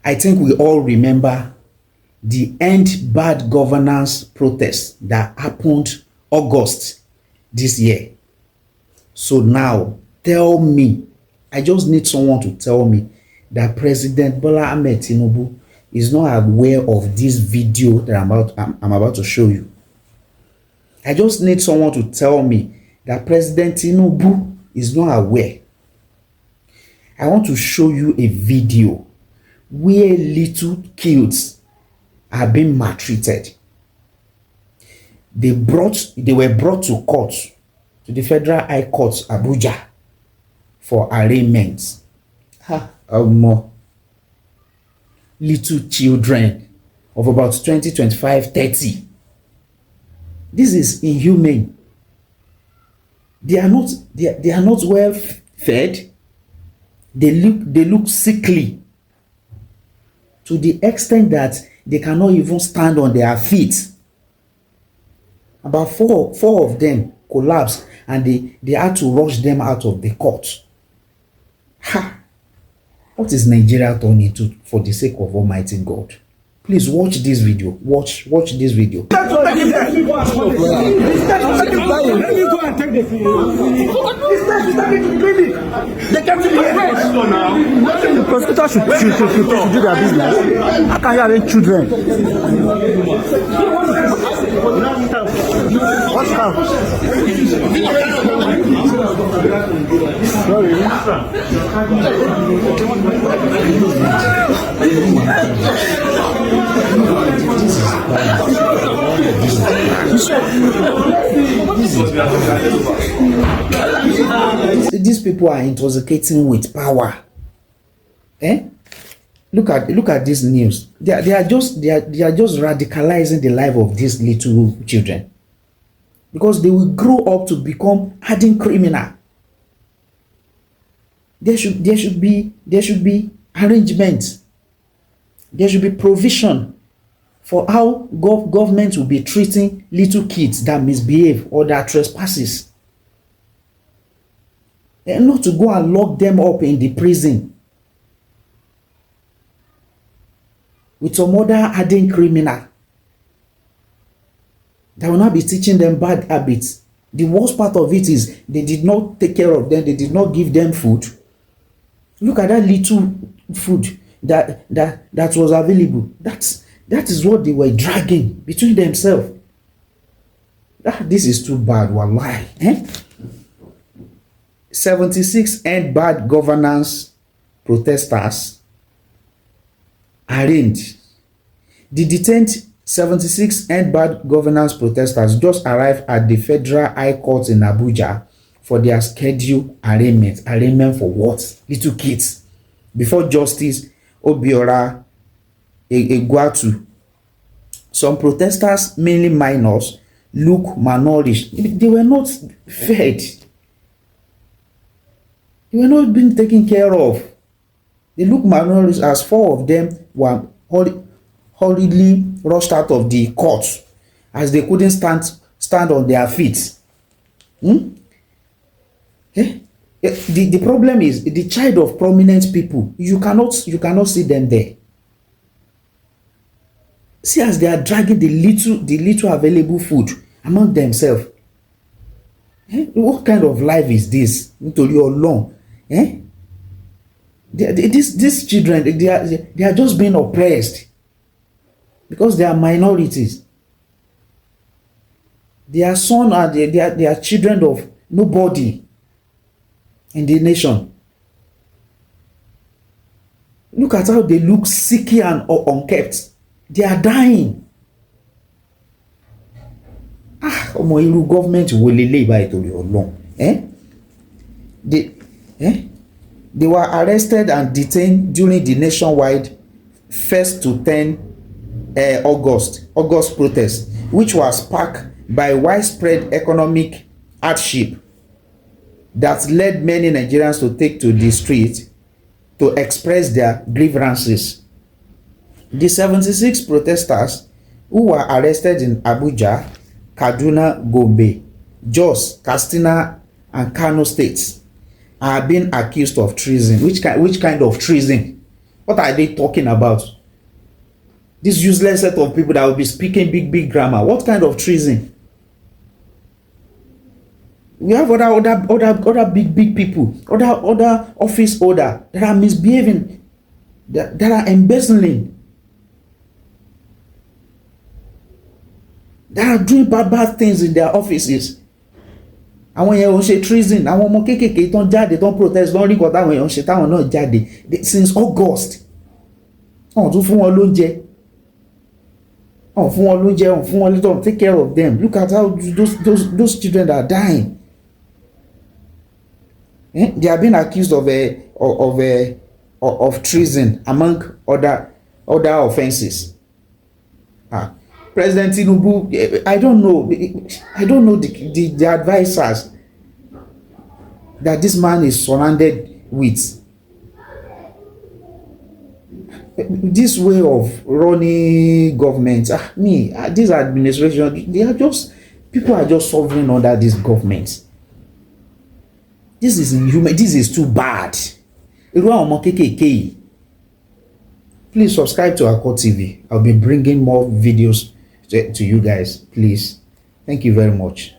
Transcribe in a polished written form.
I think we all remember the End Bad Governance protest that happened August this year. So now, tell me, I just need someone to tell me that President Bola Ahmed Tinubu is not aware of this video that I'm about to show you. I just need someone to tell me that President Tinubu is not aware. I want to show you a video where little kids are being maltreated. They were brought to court, to the Federal High Court, Abuja, for arraignment. Little children of about 20, 25, 30. This is inhumane. They are not well fed. They look sickly to the extent that they cannot even stand on their feet. About four of them collapsed, and they had to rush them out of the court. What is Nigeria turning to, for the sake of Almighty God? Please watch this video. Watch this video. Let me go and take the They can't do the prosecutor should do their business. How can you arrange children? What's up? Sorry. These people are intoxicating with power. Look at this news. They are just radicalizing the life of these little children, because they will grow up to become hardened criminal. There should be arrangements. There should be provision for how government will be treating little kids that misbehave or that trespasses. And not to go and lock them up in the prison with some other hardened criminal that will not be teaching them bad habits. The worst part of it is they did not take care of them. They did not give them food. Look at that little food that was available. That is what they were dragging between themselves. This is too bad, wallahi. 76 End Bad Governance protesters arraigned. The detained 76 End Bad Governance protesters just arrived at the Federal High Court in Abuja for their scheduled arraignment. Arraignment for what? Little kids. Before Justice Obiora Egwatu. Some protesters, mainly minors, look malnourished. They were not fed. They were not being taken care of. They look malnourished, as 4 of them were hurriedly rushed out of the court as they couldn't stand on their feet. The problem is the child of prominent people. You cannot see them there. See, as they are dragging the little available food among themselves. What kind of life is this? Nítorí Ọlọ́run. These children, they are just being oppressed because they are minorities. They are sons and they are children of nobody in the nation. Look at how they look sickly and unkept. They are dying. Ọmọ irú government wo lélẹ̀ báyìí torí Ọlọ́run. They were arrested and detained during the nationwide 1st to 10 August protest, which was sparked by widespread economic hardship that led many Nigerians to take to the street to express their grievances. The 76 protesters who were arrested in Abuja, Kaduna, Gombe, Jos, Katsina, and Kano states are being accused of treason. Which kind of treason? What are they talking about? This useless set of people that will be speaking big grammar. What kind of treason? We have other big people, other office holder that are misbehaving, that are embezzling, that are doing bad things in their offices. Àwọn yẹn ò ń ṣe treason. Àwọn ọmọ kéékèèké tó ń jáde tó ń protest lọ́n rí nǹkan táwọn èèyàn ń ṣe táwọn náà jáde since August. Wọ́n tún fún wọn lóúnjẹ. Wọ́n fún wọn lóúnjẹ. Wọ́n fún wọn little. Take care of them. Look at how those children are dying. They are being accused of treason among other offences. President Tinubu, I don't know the advisors that this man is surrounded with. This way of running government, this administration, people are just suffering under this government. This is inhuman. This is too bad. Please subscribe to Akko TV. I'll be bringing more videos to you guys. Please. Thank you very much.